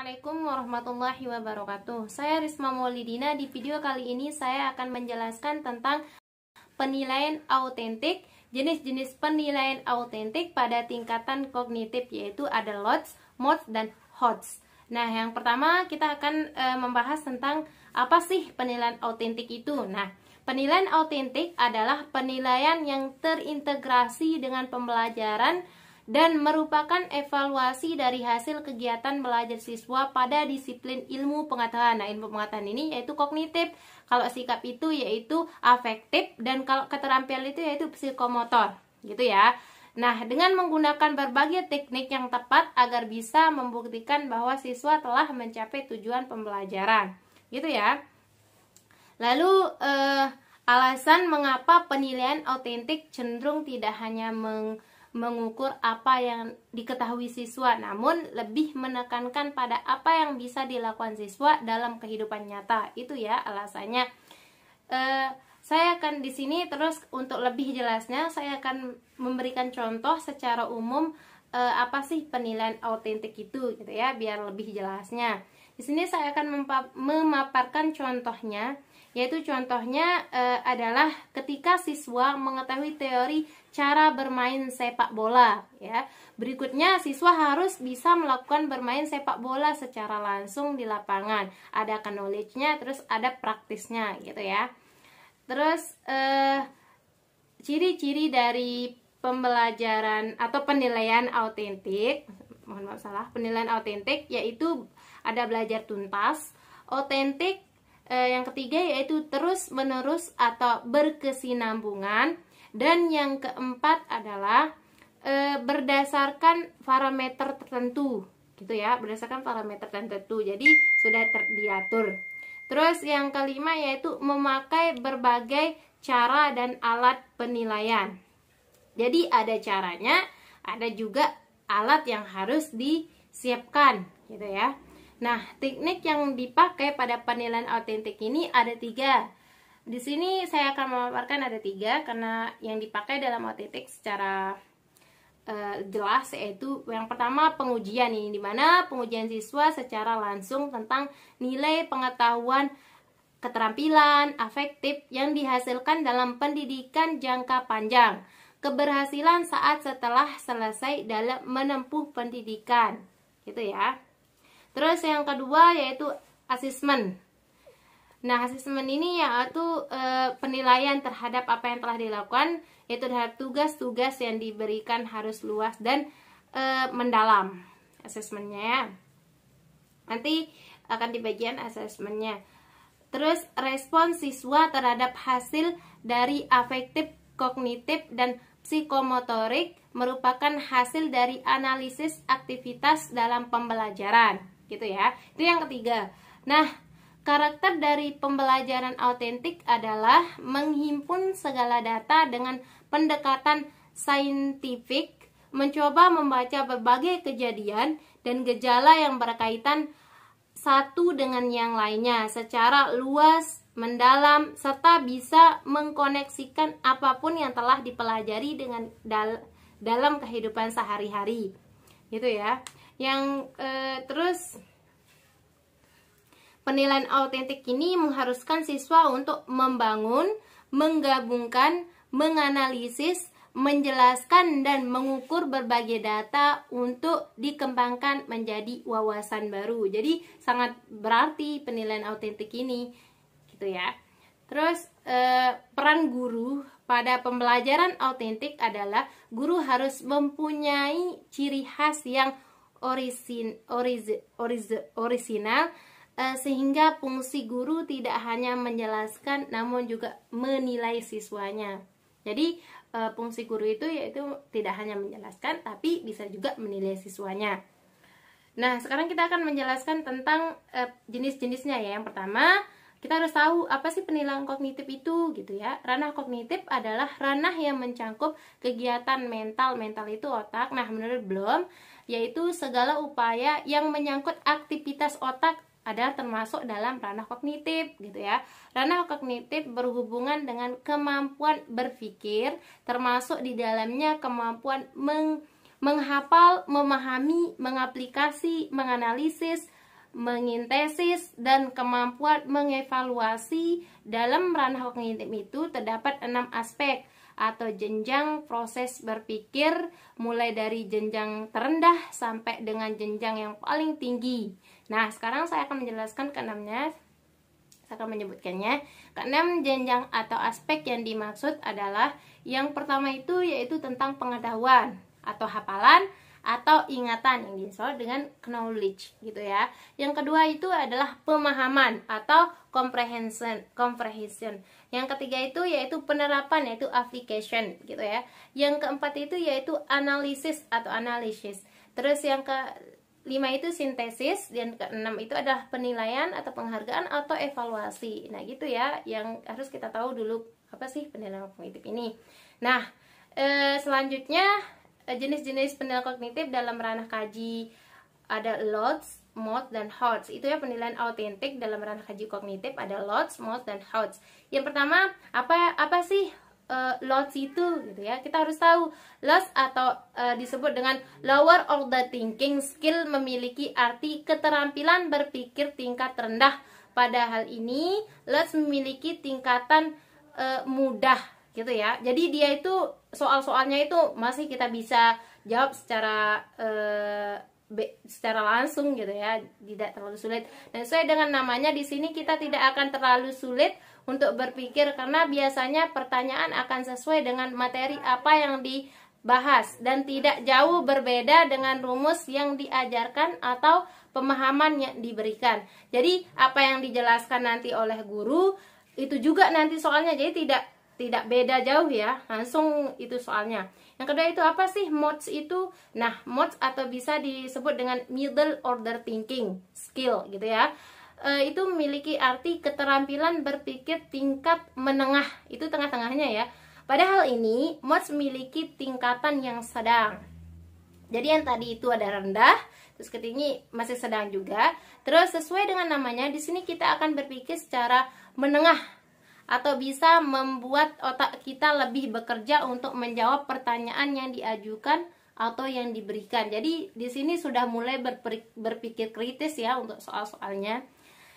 Assalamualaikum warahmatullahi wabarakatuh. Saya Risma Maulidina. Di video kali ini saya akan menjelaskan tentang penilaian autentik, jenis-jenis penilaian autentik pada tingkatan kognitif, yaitu ada LOTS, MODS, dan HOTS. Nah, yang pertama kita akan membahas tentang apa sih penilaian autentik itu. Nah, penilaian autentik adalah penilaian yang terintegrasi dengan pembelajaran dan merupakan evaluasi dari hasil kegiatan belajar siswa pada disiplin ilmu pengetahuan. Nah, ilmu pengetahuan ini yaitu kognitif, kalau sikap itu yaitu afektif, dan kalau keterampilan itu yaitu psikomotor, gitu ya. Nah, dengan menggunakan berbagai teknik yang tepat agar bisa membuktikan bahwa siswa telah mencapai tujuan pembelajaran, gitu ya. Lalu alasan mengapa penilaian autentik cenderung tidak hanya mengukur apa yang diketahui siswa, namun lebih menekankan pada apa yang bisa dilakukan siswa dalam kehidupan nyata. Itu ya alasannya. Saya akan di sini terus untuk lebih jelasnya saya akan memberikan contoh secara umum apa sih penilaian autentik itu, gitu ya, biar lebih jelasnya. Di sini saya akan memaparkan contohnya, yaitu contohnya adalah ketika siswa mengetahui teori cara bermain sepak bola, ya. Berikutnya siswa harus bisa melakukan bermain sepak bola secara langsung di lapangan. Ada knowledge-nya, terus ada praktisnya, gitu ya. Terus ciri-ciri dari pembelajaran atau penilaian autentik, penilaian autentik yaitu ada belajar tuntas, autentik. Yang ketiga yaitu terus-menerus atau berkesinambungan, dan yang keempat adalah berdasarkan parameter tertentu, gitu ya, berdasarkan parameter tertentu, jadi sudah diatur. Terus yang kelima yaitu memakai berbagai cara dan alat penilaian. Jadi ada caranya, ada juga alat yang harus disiapkan, gitu ya. Nah, teknik yang dipakai pada penilaian autentik ini ada 3. Di sini saya akan memaparkan ada 3 karena yang dipakai dalam autentik secara jelas, yaitu yang pertama pengujian ini, dimana pengujian siswa secara langsung tentang nilai pengetahuan, keterampilan, afektif yang dihasilkan dalam pendidikan jangka panjang, keberhasilan saat setelah selesai dalam menempuh pendidikan, gitu ya. Terus yang kedua yaitu asesmen. Nah, asesmen ini yaitu penilaian terhadap apa yang telah dilakukan, yaitu terhadap tugas-tugas yang diberikan harus luas dan mendalam. Asesmennya ya. Nanti akan di bagian asesmennya. Terus respon siswa terhadap hasil dari afektif, kognitif, dan psikomotorik merupakan hasil dari analisis aktivitas dalam pembelajaran, gitu ya. Itu yang ketiga. Nah, karakter dari pembelajaran autentik adalah menghimpun segala data dengan pendekatan saintifik, mencoba membaca berbagai kejadian dan gejala yang berkaitan satu dengan yang lainnya secara luas, mendalam, serta bisa mengkoneksikan apapun yang telah dipelajari dengan dalam kehidupan sehari-hari, gitu ya. Yang terus penilaian autentik ini mengharuskan siswa untuk membangun, menggabungkan, menganalisis, menjelaskan, dan mengukur berbagai data untuk dikembangkan menjadi wawasan baru. Jadi sangat berarti penilaian autentik ini, gitu ya. Terus peran guru pada pembelajaran autentik adalah guru harus mempunyai ciri khas yang orisinal, sehingga fungsi guru tidak hanya menjelaskan namun juga menilai siswanya. Jadi fungsi guru itu yaitu tidak hanya menjelaskan tapi bisa juga menilai siswanya. Nah, sekarang kita akan menjelaskan tentang jenis-jenisnya ya. Yang pertama, kita harus tahu apa sih penilaian kognitif itu, gitu ya. Ranah kognitif adalah ranah yang mencangkup kegiatan mental. Mental itu otak. Nah, menurut Bloom, yaitu segala upaya yang menyangkut aktivitas otak adalah termasuk dalam ranah kognitif, gitu ya. Ranah kognitif berhubungan dengan kemampuan berpikir, termasuk di dalamnya kemampuan menghafal, memahami, mengaplikasi, menganalisis, mengintesis, dan kemampuan mengevaluasi. Dalam ranah kognitif itu terdapat 6 aspek atau jenjang proses berpikir, mulai dari jenjang terendah sampai dengan jenjang yang paling tinggi. Nah, sekarang saya akan menjelaskan keenamnya. Saya akan menyebutkannya. Keenam jenjang atau aspek yang dimaksud adalah yang pertama itu yaitu tentang pengetahuan atau hafalan atau ingatan yang disebut dengan knowledge gitu ya. Yang kedua itu adalah pemahaman atau comprehension. Yang ketiga itu yaitu penerapan yaitu application gitu ya. Yang keempat itu yaitu analisis atau analysis. Terus yang kelima itu sintesis, dan keenam itu adalah penilaian atau penghargaan atau evaluasi. Nah gitu ya, yang harus kita tahu dulu apa sih penilaian kognitif ini. Nah selanjutnya jenis-jenis penilaian kognitif dalam ranah kaji ada LOTS, MOTS, dan HOTS. Itu ya penilaian autentik dalam ranah kaji kognitif ada LOTS, MOTS, dan HOTS. Yang pertama apa sih LOTS itu gitu ya. Kita harus tahu LOTS atau disebut dengan lower order thinking skill memiliki arti keterampilan berpikir tingkat rendah. Pada hal ini LOTS memiliki tingkatan mudah gitu ya. Jadi dia itu soal-soalnya itu masih kita bisa jawab secara langsung gitu ya, tidak terlalu sulit. Dan sesuai dengan namanya di sini kita tidak akan terlalu sulit untuk berpikir karena biasanya pertanyaan akan sesuai dengan materi apa yang dibahas dan tidak jauh berbeda dengan rumus yang diajarkan atau pemahaman yang diberikan. Jadi apa yang dijelaskan nanti oleh guru itu juga nanti soalnya, jadi tidak beda jauh ya, langsung itu soalnya. Yang kedua itu apa sih MOTS itu? Nah, MOTS atau bisa disebut dengan middle order thinking skill gitu ya. Itu memiliki arti keterampilan berpikir tingkat menengah, itu tengah-tengahnya ya. Padahal ini MOTS memiliki tingkatan yang sedang. Jadi yang tadi itu ada rendah, terus ketinggi masih sedang juga. Terus sesuai dengan namanya di sini kita akan berpikir secara menengah, atau bisa membuat otak kita lebih bekerja untuk menjawab pertanyaan yang diajukan atau yang diberikan. Jadi di sini sudah mulai berpikir kritis ya untuk soal-soalnya.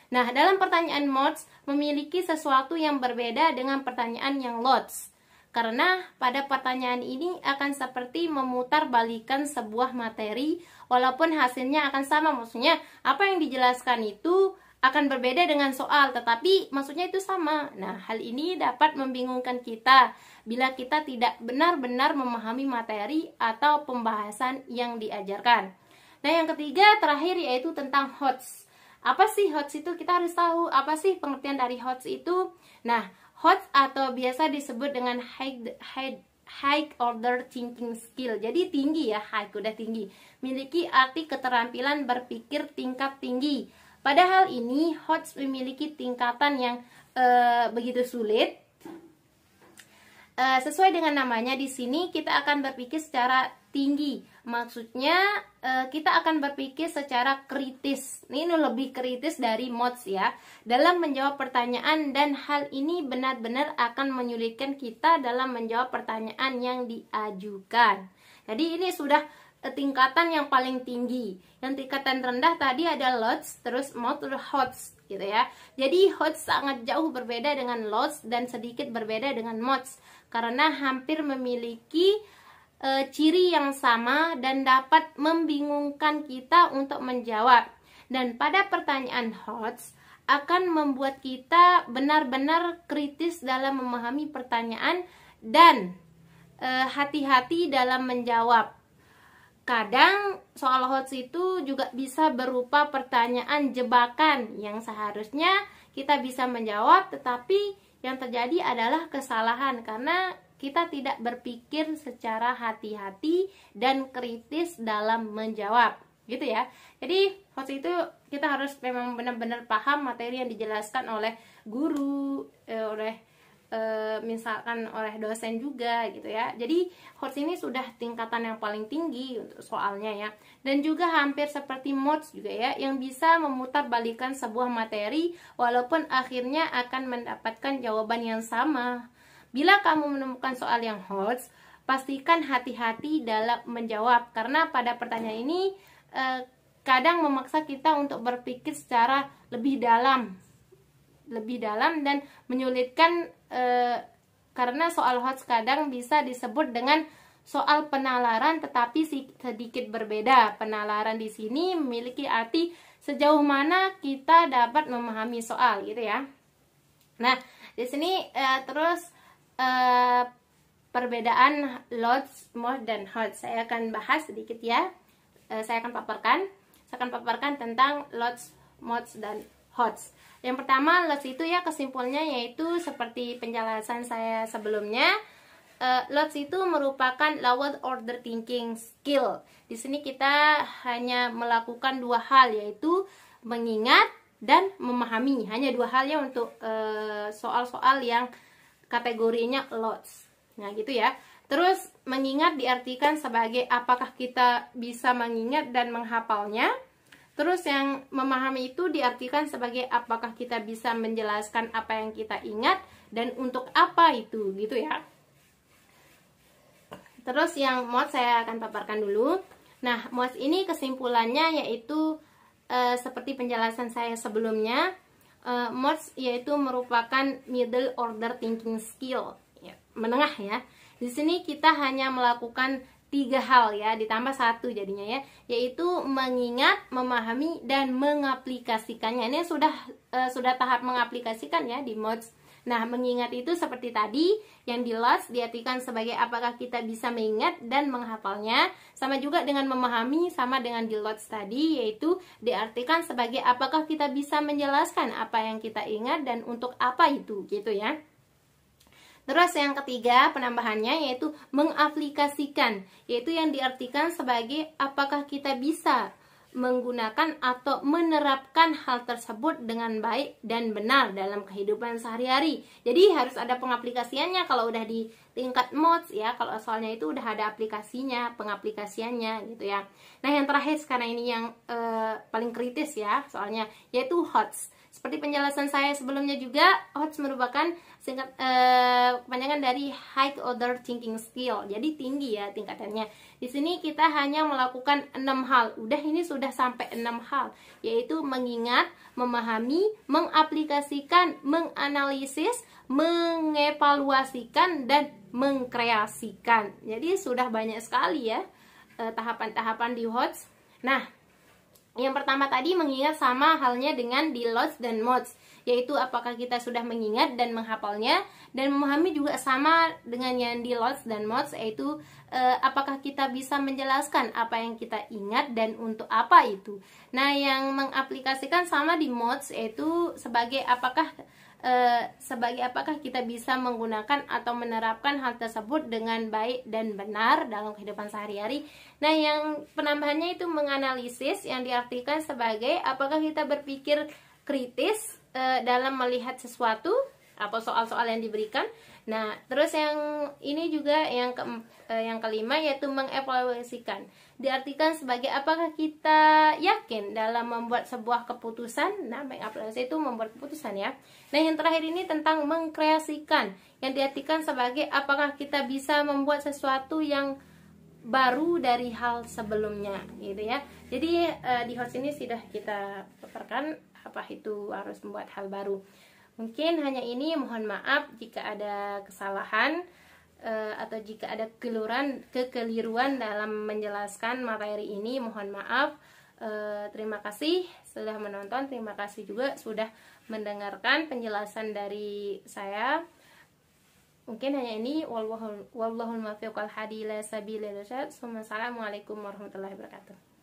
Nah, dalam pertanyaan MOTS memiliki sesuatu yang berbeda dengan pertanyaan yang LOTS. Karena pada pertanyaan ini akan seperti memutarbalikkan sebuah materi walaupun hasilnya akan sama. Maksudnya apa yang dijelaskan itu akan berbeda dengan soal, tetapi maksudnya itu sama. Nah, hal ini dapat membingungkan kita bila kita tidak benar-benar memahami materi atau pembahasan yang diajarkan. Nah, yang ketiga terakhir yaitu tentang HOTS. Apa sih HOTS itu? Kita harus tahu apa sih pengertian dari HOTS itu. Nah, HOTS atau biasa disebut dengan high order thinking skill. Jadi tinggi ya, high udah tinggi. Miliki arti keterampilan berpikir tingkat tinggi. Padahal ini HOTS memiliki tingkatan yang begitu sulit. Sesuai dengan namanya di sini kita akan berpikir secara tinggi. Maksudnya kita akan berpikir secara kritis. Ini lebih kritis dari MOTS ya. Dalam menjawab pertanyaan, dan hal ini benar-benar akan menyulitkan kita dalam menjawab pertanyaan yang diajukan. Jadi ini sudah tingkatan yang paling tinggi. Yang tingkatan rendah tadi ada LOTS, terus MOTS, terus HOTS gitu ya. Jadi HOTS sangat jauh berbeda dengan LOTS dan sedikit berbeda dengan MOTS karena hampir memiliki ciri yang sama dan dapat membingungkan kita untuk menjawab. Dan pada pertanyaan HOTS akan membuat kita benar-benar kritis dalam memahami pertanyaan dan hati-hati dalam menjawab. Kadang soal HOTS itu juga bisa berupa pertanyaan jebakan yang seharusnya kita bisa menjawab, tetapi yang terjadi adalah kesalahan karena kita tidak berpikir secara hati-hati dan kritis dalam menjawab, gitu ya. Jadi HOTS itu kita harus memang benar-benar paham materi yang dijelaskan oleh guru, misalkan oleh dosen juga gitu ya. Jadi HOTS ini sudah tingkatan yang paling tinggi untuk soalnya ya. Dan juga hampir seperti MOTS juga ya, yang bisa memutarbalikkan sebuah materi walaupun akhirnya akan mendapatkan jawaban yang sama. Bila kamu menemukan soal yang HOTS, pastikan hati-hati dalam menjawab karena pada pertanyaan ini kadang memaksa kita untuk berpikir secara lebih dalam dan menyulitkan, karena soal HOTS kadang bisa disebut dengan soal penalaran tetapi sedikit berbeda. Penalaran di sini memiliki arti sejauh mana kita dapat memahami soal, gitu ya. Nah, di sini terus perbedaan LOTS, MOTS, dan HOTS saya akan bahas sedikit ya. Saya akan paparkan tentang LOTS, MOTS, dan HOTS. Yang pertama, LOTS itu ya kesimpulannya yaitu seperti penjelasan saya sebelumnya. LOTS itu merupakan lower order thinking skill. Di sini kita hanya melakukan dua hal, yaitu mengingat dan memahami. Hanya dua hal ya untuk soal-soal yang kategorinya LOTS. Nah, gitu ya. Terus mengingat diartikan sebagai apakah kita bisa mengingat dan menghafalnya. Terus yang memahami itu diartikan sebagai apakah kita bisa menjelaskan apa yang kita ingat dan untuk apa itu, gitu ya. Terus yang MOTS saya akan paparkan dulu. Nah, MOTS ini kesimpulannya yaitu seperti penjelasan saya sebelumnya. MOTS yaitu merupakan middle order thinking skill, ya, menengah ya. Di sini kita hanya melakukan 3 hal ya, ditambah 1 jadinya ya, yaitu mengingat, memahami, dan mengaplikasikannya. Ini sudah tahap mengaplikasikan ya di MOTS. Nah, mengingat itu seperti tadi, yang di LOTS diartikan sebagai apakah kita bisa mengingat dan menghafalnya. Sama juga dengan memahami, sama dengan di LOTS tadi, yaitu diartikan sebagai apakah kita bisa menjelaskan apa yang kita ingat dan untuk apa itu, gitu ya. Terus yang ketiga penambahannya yaitu mengaplikasikan, yaitu yang diartikan sebagai apakah kita bisa menggunakan atau menerapkan hal tersebut dengan baik dan benar dalam kehidupan sehari-hari. Jadi harus ada pengaplikasiannya kalau udah di tingkat MOTS ya. Kalau soalnya itu udah ada aplikasinya, pengaplikasiannya gitu ya. Nah, yang terakhir sekarang ini yang paling kritis ya soalnya, yaitu HOTS. Seperti penjelasan saya sebelumnya juga, HOTS merupakan kepanjangan dari High Order Thinking Skill. Jadi tinggi ya tingkatannya. Di sini kita hanya melakukan 6 hal. Udah ini sudah sampai 6 hal, yaitu mengingat, memahami, mengaplikasikan, menganalisis, mengevaluasikan, dan mengkreasikan. Jadi sudah banyak sekali ya tahapan-tahapan di HOTS. Nah, yang pertama tadi mengingat sama halnya dengan di LOTS dan MOTS, yaitu apakah kita sudah mengingat dan menghafalnya, dan memahami juga sama dengan yang di LOTS dan MOTS, yaitu apakah kita bisa menjelaskan apa yang kita ingat dan untuk apa itu. Nah, yang mengaplikasikan sama di MOTS yaitu sebagai apakah kita bisa menggunakan atau menerapkan hal tersebut dengan baik dan benar dalam kehidupan sehari-hari. Nah, yang penambahannya itu menganalisis, yang diartikan sebagai apakah kita berpikir kritis dalam melihat sesuatu atau soal-soal yang diberikan. Nah, terus yang ini juga yang kelima yaitu mengevaluasikan. Diartikan sebagai apakah kita yakin dalam membuat sebuah keputusan. Nah, mengevaluasi itu membuat keputusan ya. Nah, yang terakhir ini tentang mengkreasikan, yang diartikan sebagai apakah kita bisa membuat sesuatu yang baru dari hal sebelumnya, gitu ya. Jadi di HOTS ini sudah kita paparkan apa itu harus membuat hal baru. Mungkin hanya ini, mohon maaf jika ada kesalahan atau jika ada kekeliruan dalam menjelaskan materi ini, mohon maaf. Terima kasih sudah menonton, terima kasih juga sudah mendengarkan penjelasan dari saya. Mungkin hanya ini, wallahul muwaffiq wal hadi ila sabilir rasyad. Assalamualaikum warahmatullahi wabarakatuh.